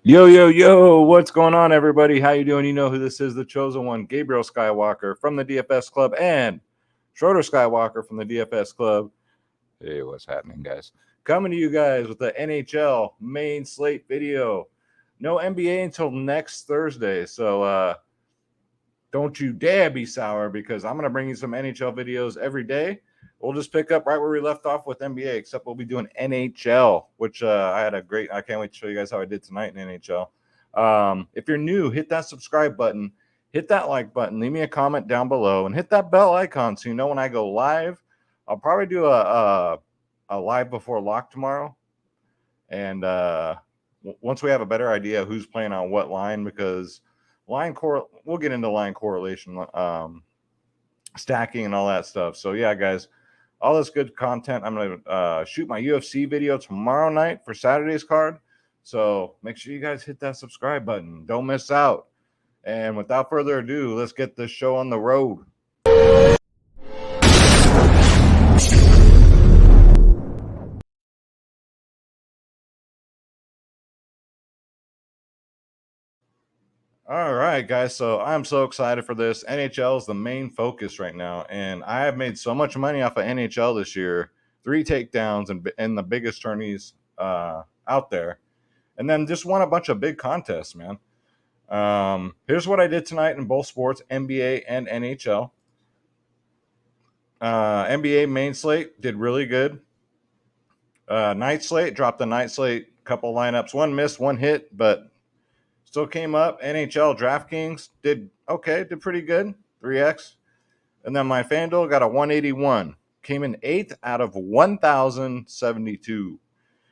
Yo, what's going on, everybody? How you doing? You know who this is, the chosen one, Gabriel Skywalker from the DFS Club and Schroeder Skywalker from the DFS Club. Hey, what's happening, guys? Coming to you guys with the NHL main slate video. No NBA until next Thursday, so don't you dare be sour because I'm going to bring you some NHL videos every day. We'll just pick up right where we left off with NBA, except we'll be doing NHL, which I can't wait to show you guys how I did tonight in NHL. If you're new, hit that subscribe button, hit that like button, leave me a comment down below, and hit that bell icon so you know when I go live. I'll probably do a live before lock tomorrow. And once we have a better idea of who's playing on what line, because we'll get into line correlation, stacking and all that stuff. So yeah, guys, all this good content. I'm gonna shoot my UFC video tomorrow night for Saturday's card. So make sure you guys hit that subscribe button. Don't miss out. And without further ado, let's get this show on the road. All right, guys. So I'm so excited for this. NHL is the main focus right now, and I have made so much money off of NHL this year. 3 takedowns and the biggest tourneys out there, and then just won a bunch of big contests, man. Here's what I did tonight in both sports, NBA and NHL. NBA main slate did really good. Night slate dropped the night slate, couple lineups, one missed, one hit, but still came up. NHL DraftKings did okay, did pretty good, 3x. And then my FanDuel got a 181, came in 8th out of 1,072.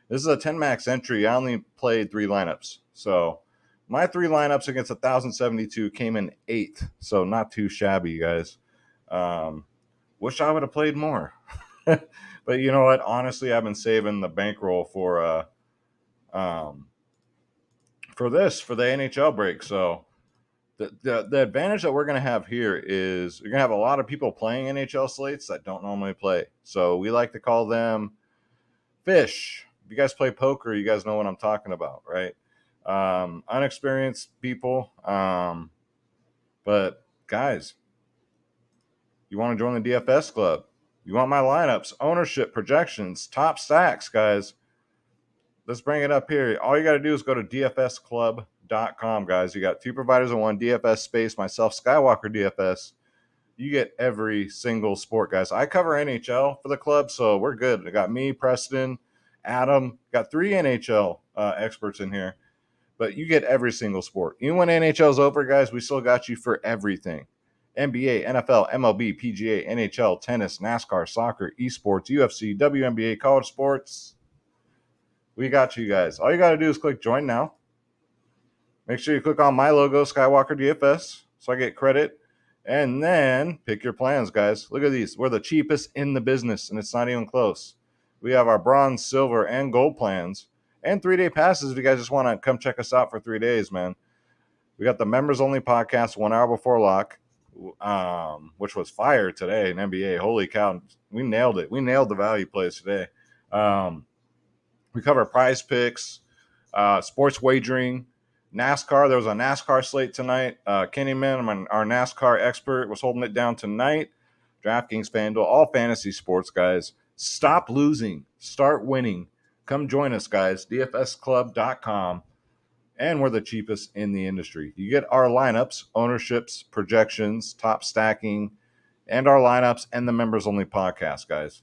This is a 10 max entry. I only played 3 lineups, so my 3 lineups against 1,072 came in 8th, so not too shabby, guys. Wish I would have played more. But you know what? Honestly, I've been saving the bankroll for the NHL break. So the advantage that we're going to have here is you're going to have a lot of people playing NHL slates that don't normally play. So we like to call them fish. If you guys play poker, you guys know what I'm talking about, right? Unexperienced people. But guys, you want to join the DFS Club? You want my lineups, ownership, projections, top stacks, guys? Let's bring it up here. All you got to do is go to dfsclub.com, guys. You got 2 providers in one, DFS Space, myself, Skywalker DFS. You get every single sport, guys. I cover NHL for the club, so we're good. I got me, Preston, Adam. Got 3 NHL experts in here. But you get every single sport. Even when NHL's over, guys, we still got you for everything. NBA, NFL, MLB, PGA, NHL, tennis, NASCAR, soccer, esports, UFC, WNBA, college sports. We got you guys. All you got to do is click join now. Make sure you click on my logo, Skywalker DFS, so I get credit. And then pick your plans, guys. Look at these. We're the cheapest in the business, and it's not even close. We have our bronze, silver, and gold plans. And 3-day passes if you guys just want to come check us out for 3 days, man. We got the members-only podcast 1 hour before lock, which was fire today in NBA. Holy cow. We nailed it. We nailed the value plays today. We cover prize picks, sports wagering, NASCAR. There was a NASCAR slate tonight. Kennyman, our NASCAR expert, was holding it down tonight. DraftKings, FanDuel, all fantasy sports, guys. Stop losing. Start winning. Come join us, guys. DFSclub.com. And we're the cheapest in the industry. You get our lineups, ownerships, projections, top stacking, and our lineups and the members-only podcast, guys.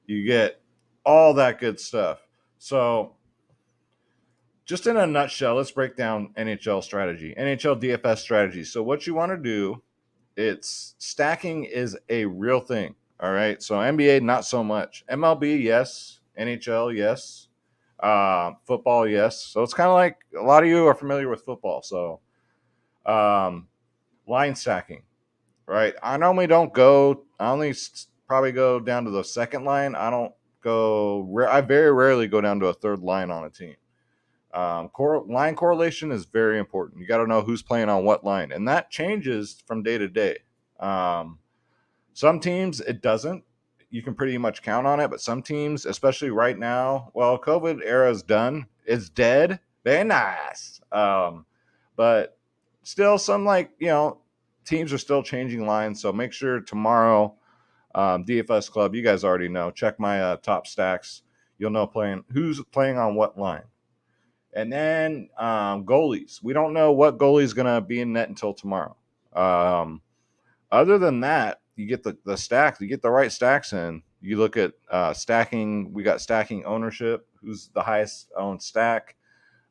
You get all that good stuff. So just in a nutshell, let's break down NHL strategy, NHL DFS strategy. So what you want to do, it's stacking is a real thing. All right. So NBA, not so much. MLB, yes. NHL, yes. Football, yes. So it's kind of like a lot of you are familiar with football. So line stacking, right? I normally don't go. I only probably go down to the second line. I don't go. I very rarely go down to a third line on a team. Line correlation is very important. You got to know who's playing on what line, and that changes from day to day. Some teams it doesn't. You can pretty much count on it, but some teams, especially right now, well, COVID era is done. It's dead, Very nice. But still, some teams are still changing lines. So make sure tomorrow, DFS Club, you guys already know. Check my top stacks. You'll know who's playing on what line. And then goalies. We don't know what goalie is going to be in net until tomorrow. Other than that, you get the stacks. You get the right stacks in. You look at stacking. We got stacking ownership. Who's the highest owned stack?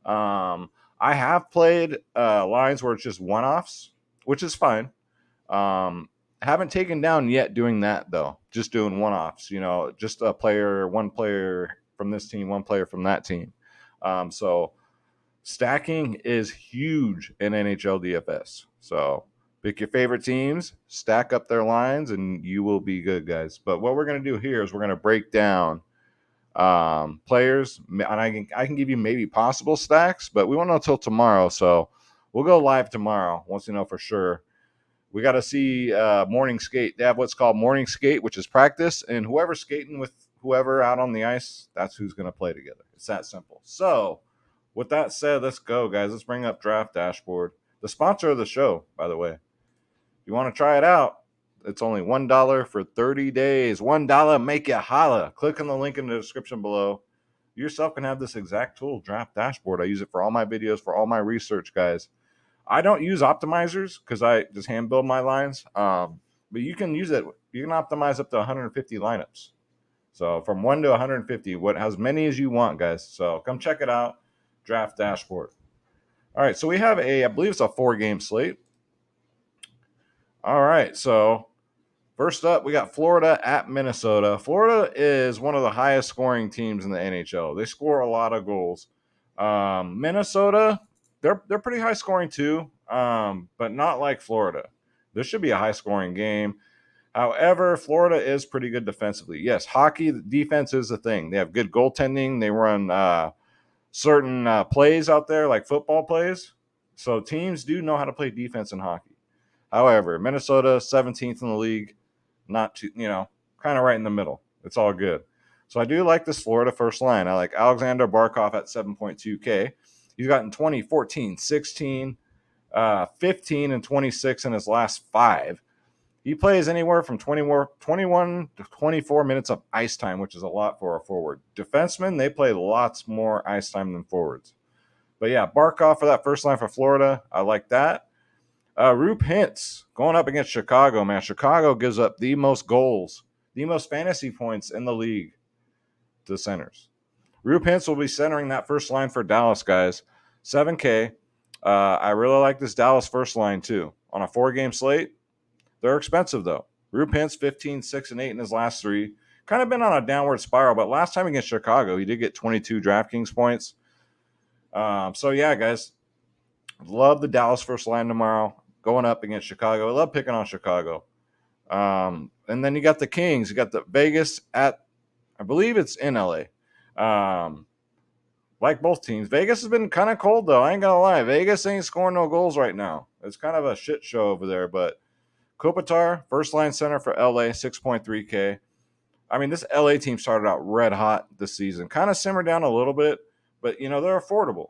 I have played lines where it's just one-offs, which is fine. Haven't taken down yet doing that, though. Just doing one-offs. Just one player from this team, one player from that team. So stacking is huge in NHL DFS. So pick your favorite teams, stack up their lines, and you will be good, guys. But what we're going to do here is we're going to break down players, and I can give you maybe possible stacks, but we won't know until tomorrow. So we'll go live tomorrow once we know for sure. We got to see morning skate. They have what's called morning skate, which is practice, and whoever's skating with whoever out on the ice, that's who's going to play together. It's that simple. So with that said, let's go, guys. Let's bring up Draft Dashboard, the sponsor of the show, by the way. If you want to try it out, it's only $1 for 30 days. $1, make you holla. Click on the link in the description below. You yourself can have this exact tool, Draft Dashboard. I use it for all my videos, for all my research, guys. I don't use optimizers because I just hand build my lines. But you can use it. You can optimize up to 150 lineups. So from 1 to 150, as many as you want, guys. So come check it out, Draft Dashboard. All right, so we have I believe it's a 4-game slate. All right, so first up, we got Florida at Minnesota. Florida is one of the highest scoring teams in the NHL. They score a lot of goals. Minnesota, they're pretty high scoring too, but not like Florida. This should be a high scoring game. However, Florida is pretty good defensively. Yes, hockey defense is the thing. They have good goaltending. They run certain plays out there, like football plays. So teams do know how to play defense in hockey. However, Minnesota, 17th in the league, not too, kind of right in the middle. It's all good. So I do like this Florida first line. I like Alexander Barkov at 7.2K. He's gotten 20, 14, 16, 15, and 26 in his last 5. He plays anywhere from 21 to 24 minutes of ice time, which is a lot for a forward. Defensemen, they play lots more ice time than forwards. But yeah, Barkov for that first line for Florida. I like that. Roope Hintz going up against Chicago, man. Chicago gives up the most goals, the most fantasy points in the league to centers. Roope Hintz will be centering that first line for Dallas, guys. 7K. I really like this Dallas first line, too. On a 4-game slate, they're expensive, though. Roope Hintz, 15, 6, and 8 in his last 3. Kind of been on a downward spiral, but last time against Chicago, he did get 22 DraftKings points. So, yeah, guys, love the Dallas first line tomorrow going up against Chicago. I love picking on Chicago. And then you got the Kings. You got the Vegas at, I believe it's in LA. Like both teams. Vegas has been kind of cold, though. I ain't going to lie. Vegas ain't scoring no goals right now. It's kind of a shit show over there, but Kopitar, first line center for LA, 6.3K. I mean, this LA team started out red hot this season. Kind of simmered down a little bit, but, they're affordable.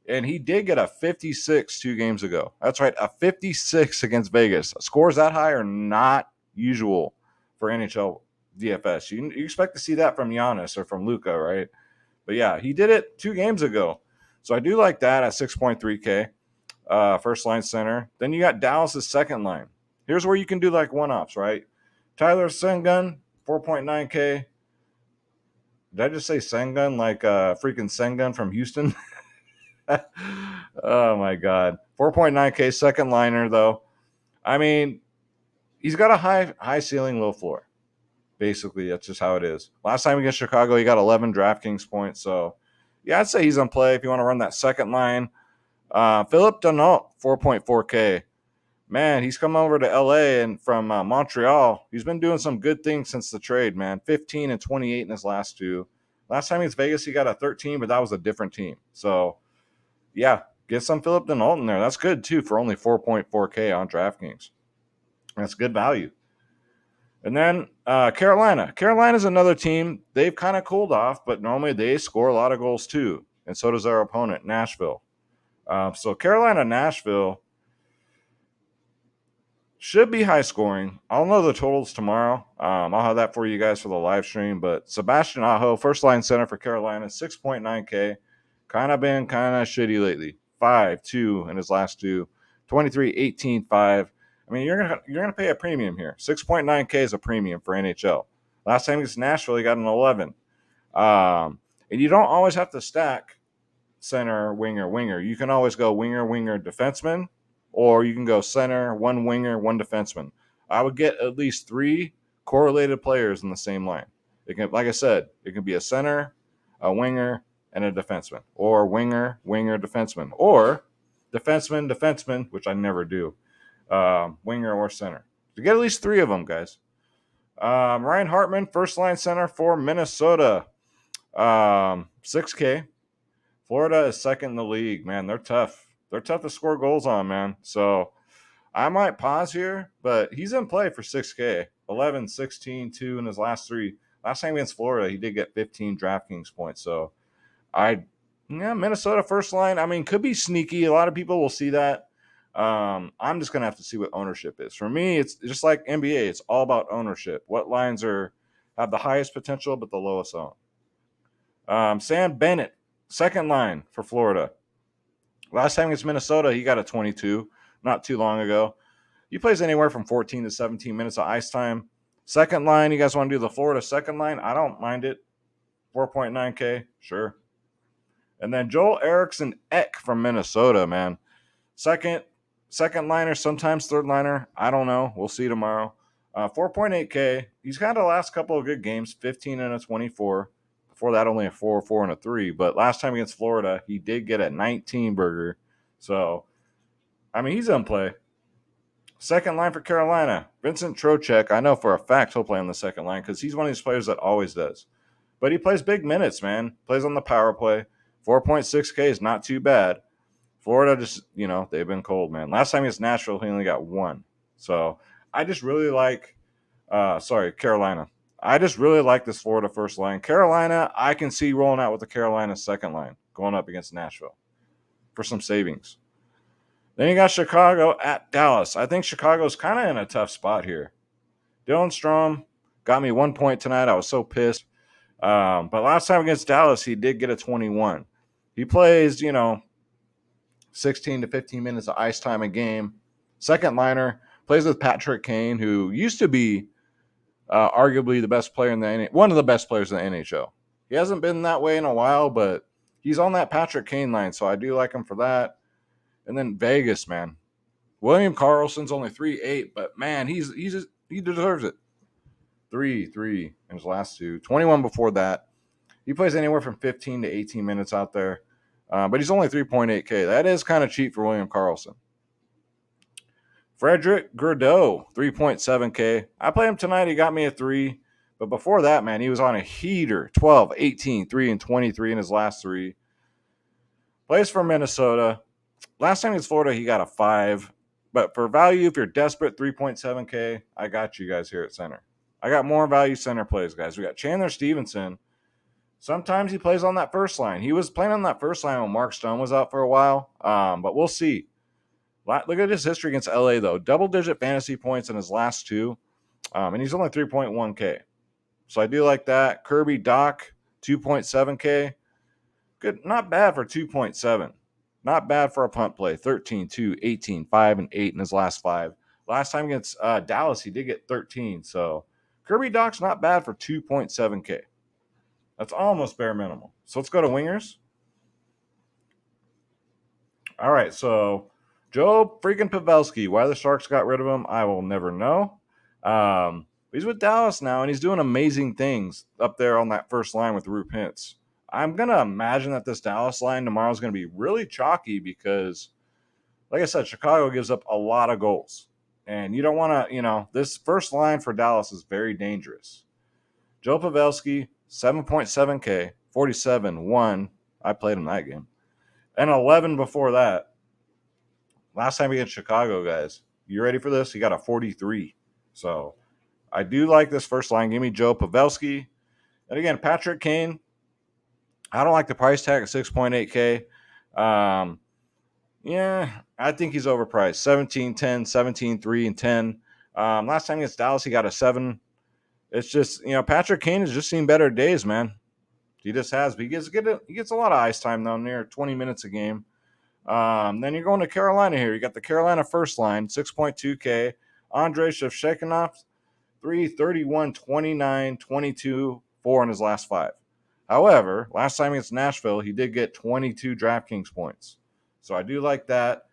And he did get a 56 2 games ago. That's right, a 56 against Vegas. Scores that high are not usual for NHL DFS. You expect to see that from Giannis or from Luka, right? But, yeah, he did it 2 games ago. So I do like that at 6.3K, first line center. Then you got Dallas' second line. Here's where you can do like one-offs, right? Tyler Seguin, 4.9K. Did I just say Seguin like freaking Seguin from Houston? Oh, my God. 4.9K second liner, though. I mean, he's got a high ceiling, low floor. Basically, that's just how it is. Last time against Chicago, he got 11 DraftKings points. So, yeah, I'd say he's on play if you want to run that second line. Philip Danault, 4.4K. Man, he's come over to LA and from Montreal. He's been doing some good things since the trade, man. 15 and 28 in his last 2. Last time against Vegas, he got a 13, but that was a different team. So, yeah, get some Philip Danault in there. That's good, too, for only 4.4K on DraftKings. That's good value. And then Carolina. Carolina's another team. They've kind of cooled off, but normally they score a lot of goals, too. and so does our opponent, Nashville. So Carolina, Nashville should be high scoring. I'll know the totals tomorrow. I'll have that for you guys for the live stream. But Sebastian Aho, first line center for Carolina, 6.9K. Kind of been kind of shitty lately. 5-2 in his last two. 23, 18, 5. I mean, you're gonna pay a premium here. 6.9K is a premium for NHL. Last time against Nashville, he got an 11. And you don't always have to stack center, winger. You can always go winger, defenseman, or you can go center, one winger, one defenseman. I would get at least 3 correlated players in the same line. It can, like I said, it can be a center, a winger, and a defenseman, or winger, defenseman, or defenseman, which I never do, winger or center. To get at least 3 of them, guys. Ryan Hartman, first line center for Minnesota, 6K. Florida is second in the league, man. They're tough. They're tough to score goals on, man. So I might pause here, but he's in play for 6K. 11, 16, 2 in his last 3. Last time against Florida, he did get 15 DraftKings points. So Minnesota first line, I mean, could be sneaky. A lot of people will see that. I'm just going to have to see what ownership is. For me, it's just like NBA. It's all about ownership. What lines have the highest potential but the lowest own? Sam Bennett, second line for Florida. Last time against Minnesota, he got a 22 not too long ago. He plays anywhere from 14 to 17 minutes of ice time. Second line, you guys want to do the Florida second line? I don't mind it. 4.9K, sure. And then Joel Eriksson Ek from Minnesota, man. Second liner, sometimes third liner. I don't know. We'll see tomorrow. 4.8K. He's had the last couple of good games, 15 and a 24. Before that, only a 4, 4, and a 3. But last time against Florida, he did get a 19 burger. So, I mean, he's in play. Second line for Carolina, Vincent Trocheck. I know for a fact he'll play on the second line because he's one of these players that always does. But he plays big minutes, man. Plays on the power play. 4.6K is not too bad. Florida just, they've been cold, man. Last time against Nashville, he only got 1. So, I just really like Carolina. I just really like this Florida first line. Carolina, I can see rolling out with the Carolina second line going up against Nashville for some savings. Then you got Chicago at Dallas. I think Chicago's kind of in a tough spot here. Dylan Strome got me 1 point tonight. I was so pissed. But last time against Dallas, he did get a 21. He plays, 16 to 15 minutes of ice time a game. Second liner, plays with Patrick Kane, who used to be arguably the best player one of the best players in the NHL. He hasn't been that way in a while, but he's on that Patrick Kane line, so I do like him for that. And then Vegas, man. William Karlsson's only 3.8, but man, he deserves it. 3 in his last 2. 21 before that. He plays anywhere from 15 to 18 minutes out there, but he's only 3.8K. That is kind of cheap for William Karlsson. Frederick Gourdeau, 3.7K. I played him tonight. He got me a 3. But before that, man, he was on a heater. 12, 18, 3, and 23 in his last 3. Plays for Minnesota. Last time against Florida, he got a 5. But for value, if you're desperate, 3.7K, I got you guys here at center. I got more value center plays, guys. We got Chandler Stevenson. Sometimes he plays on that first line. He was playing on that first line when Mark Stone was out for a while. But we'll see. Look at his history against LA, though. Double-digit fantasy points in his last 2. And he's only 3.1K. So I do like that. Kirby Dach, 2.7K. Good. Not bad for 2.7. Not bad for a punt play. 13, 2, 18, 5, and 8 in his last 5. Last time against Dallas, he did get 13. So Kirby Dach's not bad for 2.7K. That's almost bare minimum. So let's go to wingers. All right, so Joe freaking Pavelski. Why the Sharks got rid of him, I will never know. He's with Dallas now, and he's doing amazing things up there on that first line with Roope Hintz. I'm going to imagine that this Dallas line tomorrow is going to be really chalky because, like I said, Chicago gives up a lot of goals. And you don't want to, this first line for Dallas is very dangerous. Joe Pavelski, 7.7K, 47, 1. I played him that game. And 11 before that. Last time against Chicago, guys. You ready for this? He got a 43. So I do like this first line. Give me Joe Pavelski. And again, Patrick Kane. I don't like the price tag at 6.8K. Yeah, I think he's overpriced. 17-10, 17-3, and 10. Last time against Dallas, he got a 7. It's just, Patrick Kane has just seen better days, man. He just has. But he gets a lot of ice time, though, near 20 minutes a game. Then you're going to Carolina here. You got the Carolina first line, 6.2K. Andrei Shevchenko, 331, 29, 22, 4 in his last 5. However, last time against Nashville, he did get 22 DraftKings points. So I do like that.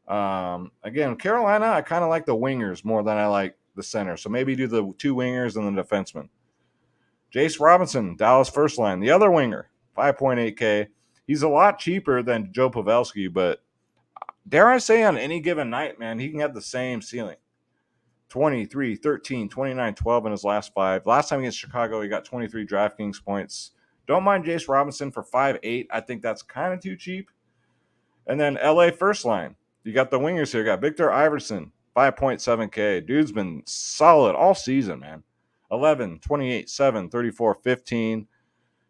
Again, Carolina, I kind of like the wingers more than I like the center. So maybe do the 2 wingers and the defenseman. Jace Robinson, Dallas first line, the other winger, 5.8K. He's a lot cheaper than Joe Pavelski, but dare I say on any given night, man, he can have the same ceiling. 23, 13, 29, 12 in his last 5. Last time against Chicago, he got 23 DraftKings points. Don't mind Jace Robinson for 5.8. I think that's kind of too cheap. And then LA first line. You got the wingers here. You got Victor Iverson, 5.7K. Dude's been solid all season, man. 11, 28, 7, 34, 15.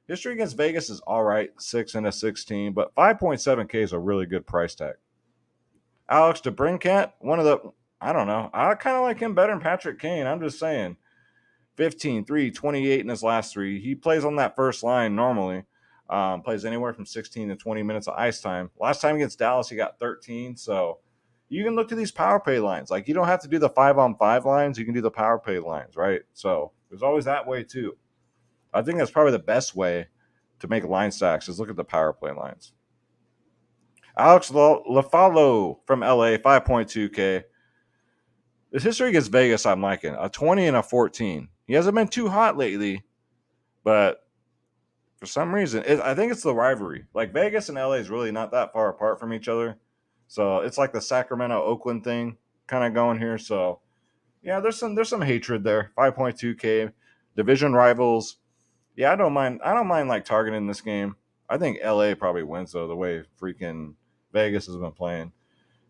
History against Vegas is all right, 6 and a 16, but 5.7K is a really good price tag. Alex DeBrincat, I don't know. I kind of like him better than Patrick Kane. I'm just saying. 15, 3, 28 in his last 3. He plays on that first line normally. Plays anywhere from 16 to 20 minutes of ice time. Last time against Dallas, he got 13. So you can look to these power play lines. Like, you don't have to do the 5-on-5 lines. You can do the power play lines, right? So there's always that way too. I think that's probably the best way to make line stacks is look at the power play lines. Alex Lafalo from LA, 5.2K. His history against Vegas, I'm liking. A 20 and a 14. He hasn't been too hot lately, but for some reason, I think it's the rivalry. Like, Vegas and LA is really not that far apart from each other. So it's like the Sacramento-Oakland thing kind of going here. So, yeah, there's some hatred there. 5.2K. Division rivals. Yeah, I don't mind like targeting this game. I think LA probably wins, though, the way freaking Vegas has been playing.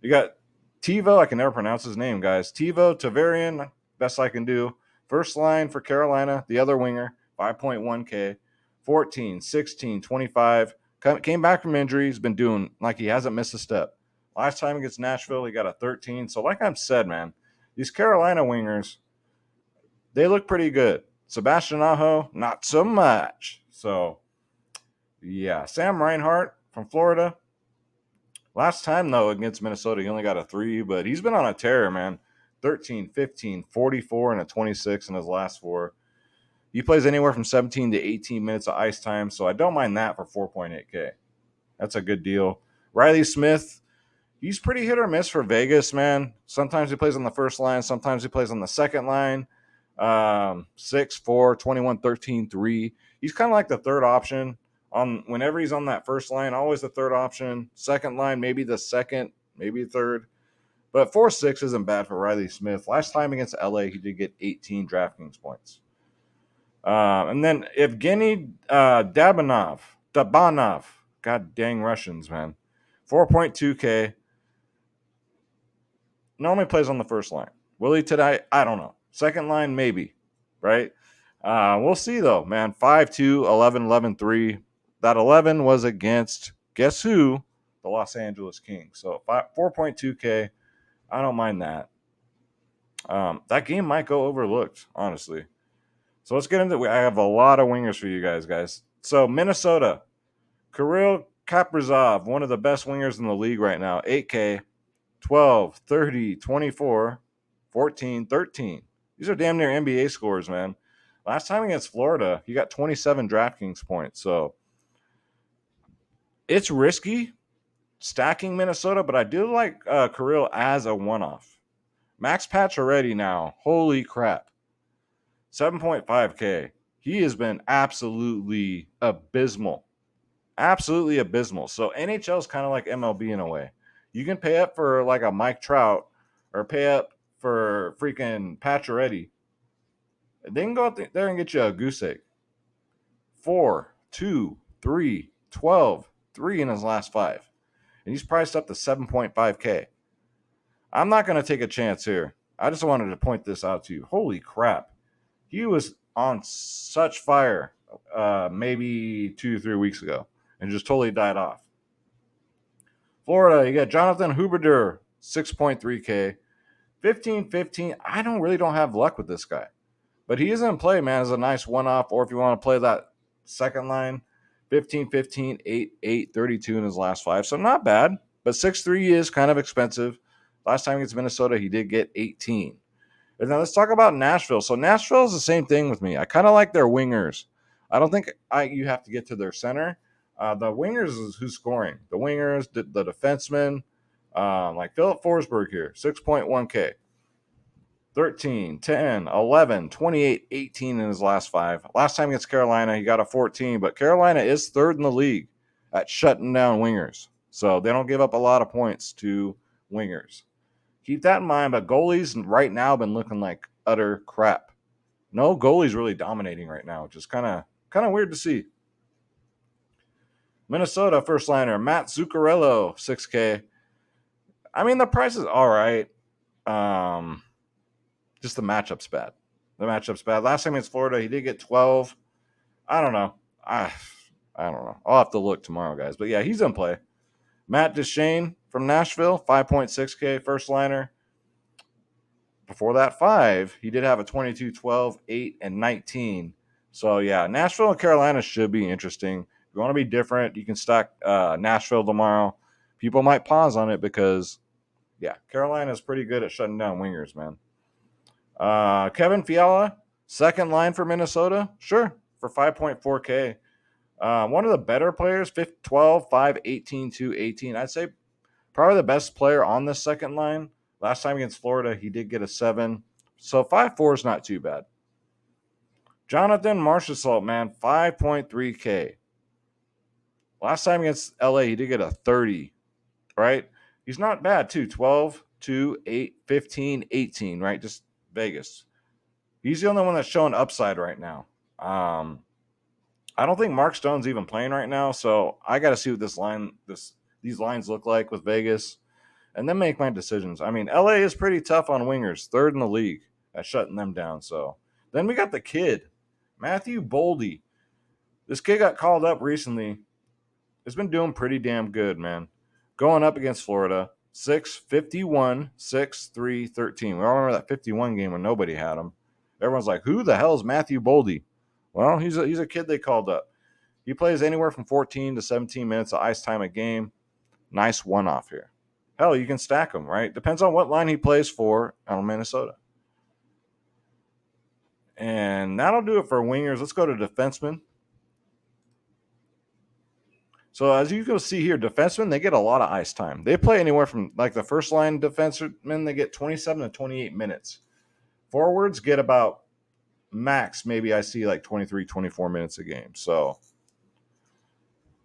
You got Tivo, I can never pronounce his name, guys. Tivo Tavarian, best I can do. First line for Carolina, the other winger, 5.1K. 14, 16, 25. Came back from injury. He's been doing like he hasn't missed a step. Last time against Nashville, he got a 13. So like I've said, man, these Carolina wingers, they look pretty good. Sebastian Aho, not so much. So, yeah. Sam Reinhart from Florida. Last time, though, against Minnesota, he only got a 3, but he's been on a tear, man. 13, 15, 44, and a 26 in his last 4. He plays anywhere from 17 to 18 minutes of ice time, so I don't mind that for 4.8K. That's a good deal. Riley Smith, he's pretty hit or miss for Vegas, man. Sometimes he plays on the first line. Sometimes he plays on the second line. 6, 4, 21, 13, 3. He's kind of like the third option. Whenever he's on that first line, always the third option. Second line, maybe the second, maybe third. But 4-6 isn't bad for Riley Smith. Last time against LA, he did get 18 DraftKings points. And then Evgeny Dabanov, God dang Russians, man. 4.2K. Normally plays on the first line. Will he today? I don't know. Second line, maybe, right? We'll see, though, man. 5-2, 11, 11, 3. That 11 was against, guess who? The Los Angeles Kings. So 4.2K. I don't mind that. That game might go overlooked, honestly. So let's get into it. I have a lot of wingers for you guys. So Minnesota, Kirill Kaprizov, one of the best wingers in the league right now. 8K, 12, 30, 24, 14, 13. These are damn near NBA scores, man. Last time against Florida, he got 27 DraftKings points. So it's risky stacking Minnesota, but I do like Kirill as a one-off. Max Pacioretty now. Holy crap. 7.5K. He has been absolutely abysmal. Absolutely abysmal. So NHL is kind of like MLB in a way. You can pay up for like a Mike Trout or pay up for freaking Pacioretty. They can go out there and get you a goose egg. 4, 2, 3, 12, 3 in his last 5. And he's priced up to 7.5K. I'm not going to take a chance here. I just wanted to point this out to you. Holy crap. He was on such fire maybe 2 to 3 weeks ago and just totally died off. Florida, you got Jonathan Huberdeau, 6.3K. 15-15. I don't have luck with this guy. But he is in play, man, as a nice one-off. Or if you want to play that second line, 15-15, 8-8, 32 in his last 5. So not bad. But 6'3 is kind of expensive. Last time against Minnesota, he did get 18. And now let's talk about Nashville. So Nashville is the same thing with me. I kind of like their wingers. I don't think you have to get to their center. The wingers is who's scoring. The wingers, the defensemen, like Philip Forsberg here, 6.1K. 13, 10, 11, 28, 18 in his last 5. Last time against Carolina, he got a 14, but Carolina is third in the league at shutting down wingers. So they don't give up a lot of points to wingers. Keep that in mind, but goalies right now have been looking like utter crap. No goalie's really dominating right now, which is kind of weird to see. Minnesota first liner, Matt Zuccarello, 6K. I mean, the price is all right. Just the matchup's bad. Last time against Florida, he did get 12. I don't know. I don't know. I'll have to look tomorrow, guys. But yeah, he's in play. Matt Duchene from Nashville, 5.6K first liner. Before that, 5. He did have a 22, 12, 8, and 19. So yeah, Nashville and Carolina should be interesting. If you want to be different, you can stack Nashville tomorrow. People might pause on it because, yeah, Carolina is pretty good at shutting down wingers, man. Kevin Fiala, second line for Minnesota. Sure, for 5.4K. One of the better players, 12, 5, 18, 2, 18. I'd say probably the best player on the second line. Last time against Florida, he did get a 7. So 5.4 is not too bad. Jonathan Marchessault, man, 5.3K. Last time against LA, he did get a 30, right? He's not bad, too. 12, 2, 8, 15, 18, right? Just Vegas. He's the only one that's showing upside right now. I don't think Mark Stone's even playing right now, so I got to see what these lines look like with Vegas, and then make my decisions. I mean, LA is pretty tough on wingers, third in the league at shutting them down. So then we got the kid, Matthew Boldy. This kid got called up recently. Has been doing pretty damn good, man. Going up against Florida, 6-51, 6-3, 13. We all remember that 51 game when nobody had him. Everyone's like, who the hell is Matthew Boldy? Well, he's a kid they called up. He plays anywhere from 14 to 17 minutes of ice time a game. Nice one-off here. Hell, you can stack him, right? Depends on what line he plays for out of Minnesota. And that'll do it for wingers. Let's go to defensemen. So as you can see here, defensemen, they get a lot of ice time. They play anywhere from, like the first line defensemen, they get 27 to 28 minutes. Forwards get about max, maybe I see like 23, 24 minutes a game. So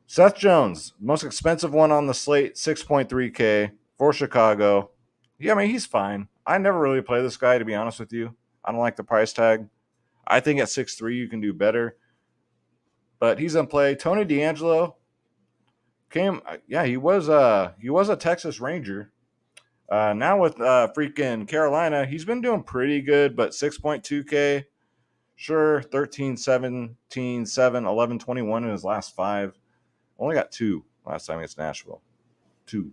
Seth Jones, most expensive one on the slate, 6.3K for Chicago. Yeah, I mean, he's fine. I never really play this guy, to be honest with you. I don't like the price tag. I think at 6'3", you can do better. But he's in play. Tony DeAngelo he was a Texas Ranger. Now with freaking Carolina, he's been doing pretty good, but 6.2K. Sure, 13, 17, 7, 11, 21 in his last 5. Only got 2 last time against Nashville. 2.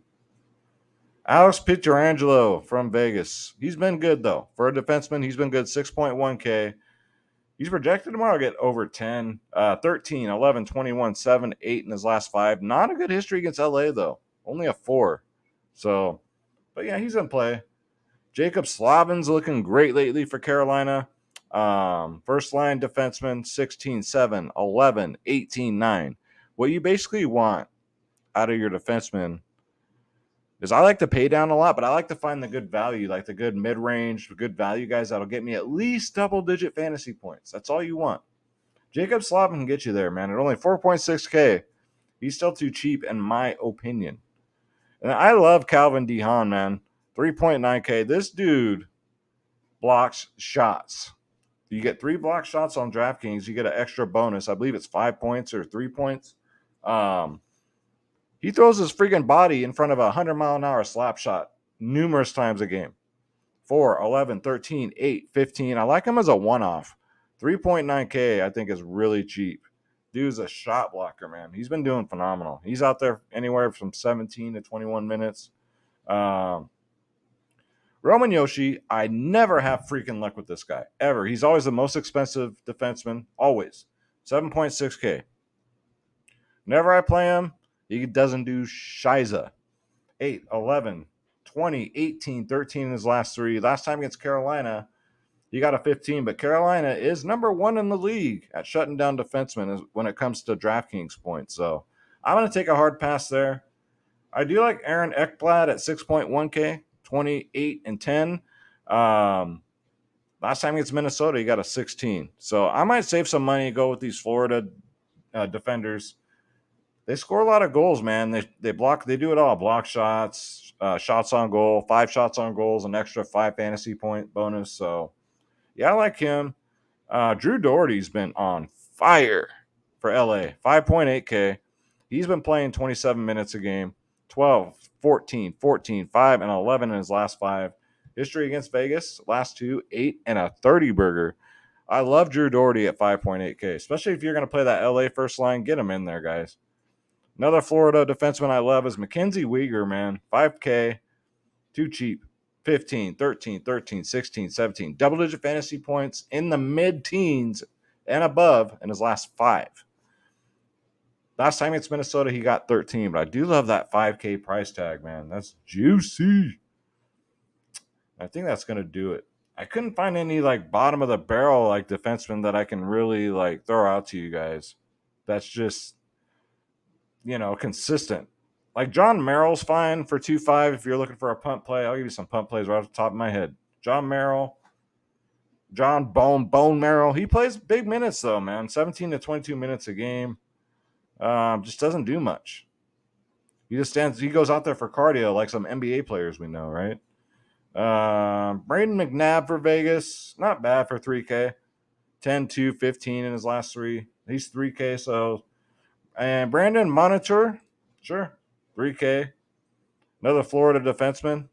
Alex Pietrangelo from Vegas. He's been good, though. For a defenseman, he's been good. 6.1K. He's projected tomorrow to get over 10. 13, 11, 21, 7, 8 in his last 5. Not a good history against LA, though. Only a 4. So, but yeah, he's in play. Jacob Slavin's looking great lately for Carolina. First line defenseman, 16, 7, 11, 18, 9. What you basically want out of your defenseman is I like to pay down a lot, but I like to find the good value, like the good mid-range, the good value guys that'll get me at least double-digit fantasy points. That's all you want. Jacob Slavin can get you there, man. At only 4.6K, he's still too cheap in my opinion. And I love Calvin DeHaan, man. 3.9K. This dude blocks shots. You get 3 block shots on DraftKings. You get an extra bonus. I believe it's 5 points or 3 points. He throws his freaking body in front of a 100-mile-an-hour slap shot numerous times a game. 4, 11, 13, 8, 15. I like him as a one-off. 3.9K, I think, is really cheap. Dude's a shot blocker, man. He's been doing phenomenal. He's out there anywhere from 17 to 21 minutes. Roman Yoshi, I never have freaking luck with this guy, ever. He's always the most expensive defenseman, always. 7.6K. Whenever I play him, he doesn't do shiza. 8, 11, 20, 18, 13 in his last three. Last time against Carolina, he got a 15, but Carolina is number one in the league at shutting down defensemen when it comes to DraftKings points. So I'm going to take a hard pass there. I do like Aaron Ekblad at 6.1K, 28 and 10. Last time against Minnesota, he got a 16. So I might save some money and go with these Florida defenders. They score a lot of goals, man. They block. They do it all. Block shots, shots on goal, 5 shots on goals, an extra 5 fantasy point bonus. So yeah, I like him. Drew Dougherty's been on fire for LA. 5.8K. He's been playing 27 minutes a game. 12, 14, 14, 5, and 11 in his last 5. History against Vegas, last 2, 8, and a 30 burger. I love Drew Dougherty at 5.8K, especially if you're going to play that LA first line. Get him in there, guys. Another Florida defenseman I love is Mackenzie Weegar, man. 5K, too cheap. 15, 13, 13, 16, 17. Double-digit fantasy points in the mid-teens and above in his last 5. Last time it's Minnesota, he got 13, but I do love that 5K price tag, man. That's juicy. I think that's going to do it. I couldn't find any like bottom of the barrel like defenseman that I can really like throw out to you guys. That's just, consistent. Like John Merrill's fine for 2.5 if you're looking for a punt play. I'll give you some punt plays right off the top of my head. John Bone Merrill. He plays big minutes though, man. 17 to 22 minutes a game. Just doesn't do much. He just stands. He goes out there for cardio like some NBA players we know, right? Braden McNabb for Vegas, not bad for 3K. 10, 2, 15 in his last 3. He's 3K. So, and Brandon Monitor, sure, 3K. Another Florida defenseman.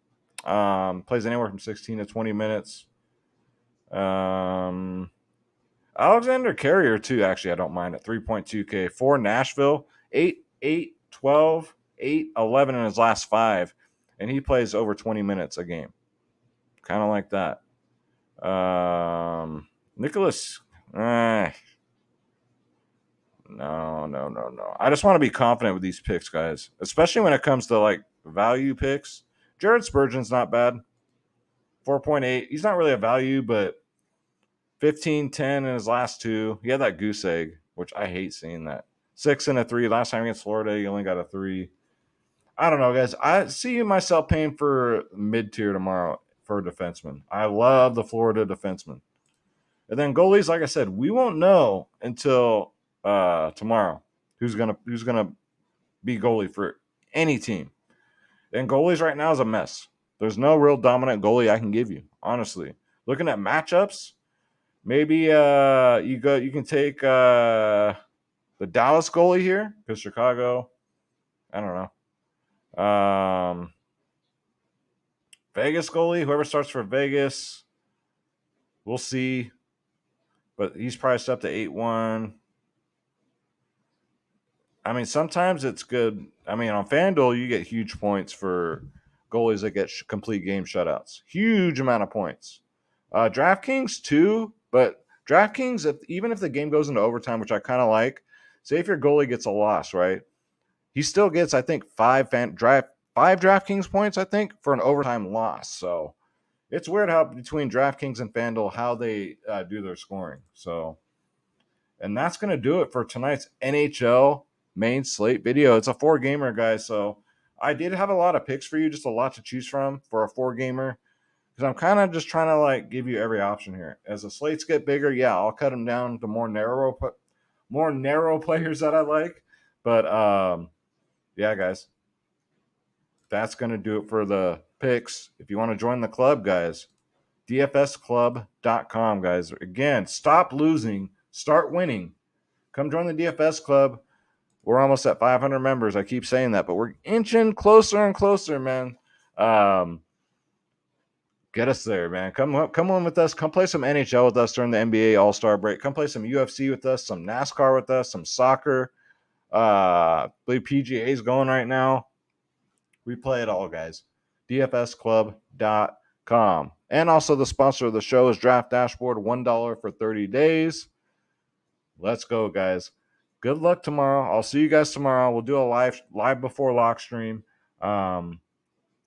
Plays anywhere from 16 to 20 minutes. Alexander Carrier, too, actually, I don't mind at 3.2K. For Nashville, 8, 8, 12, 8, 11 in his last 5. And he plays over 20 minutes a game. Kind of like that. Nicholas. No. I just want to be confident with these picks, guys. Especially when it comes to, like, value picks. Jared Spurgeon's not bad. 4.8. He's not really a value, but 15, 10 in his last 2. He had that goose egg, which I hate seeing that. 6 and a 3. Last time against Florida, he only got a 3. I don't know, guys. I see myself paying for mid-tier tomorrow for a defenseman. I love the Florida defenseman. And then goalies, like I said, we won't know until tomorrow who's gonna be goalie for any team. And goalies right now is a mess. There's no real dominant goalie I can give you, honestly. Looking at matchups, maybe you can take the Dallas goalie here because Chicago, I don't know. Vegas goalie, whoever starts for Vegas, we'll see. But he's priced up to 8-1. I mean, sometimes it's good. I mean, on FanDuel, you get huge points for goalies that get complete game shutouts. Huge amount of points. DraftKings too, but DraftKings, even if the game goes into overtime, which I kind of like, say if your goalie gets a loss, right? He still gets, I think, 5 DraftKings points, I think, for an overtime loss. So it's weird how between DraftKings and FanDuel, how they do their scoring. So, and that's going to do it for tonight's NHL main slate video. It's a 4-gamer, guys. So I did have a lot of picks for you, just a lot to choose from for a 4-gamer. Because I'm kind of just trying to like give you every option here. As the slates get bigger, yeah, I'll cut them down to more narrow players that I like. But yeah, guys, that's going to do it for the picks. If you want to join the club, guys, dfsclub.com, guys. Again, stop losing, start winning. Come join the DFS Club. We're almost at 500 members. I keep saying that, but we're inching closer and closer, man. Get us there, man. Come on with us. Come play some NHL with us during the NBA All-Star break. Come play some UFC with us, some NASCAR with us, some soccer. I believe PGA is going right now. We play it all, guys. DFSclub.com. And also the sponsor of the show is Draft Dashboard, $1 for 30 days. Let's go, guys. Good luck tomorrow. I'll see you guys tomorrow. We'll do a live before lock stream.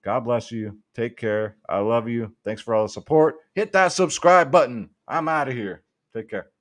God bless you. Take care. I love you. Thanks for all the support. Hit that subscribe button. I'm out of here. Take care.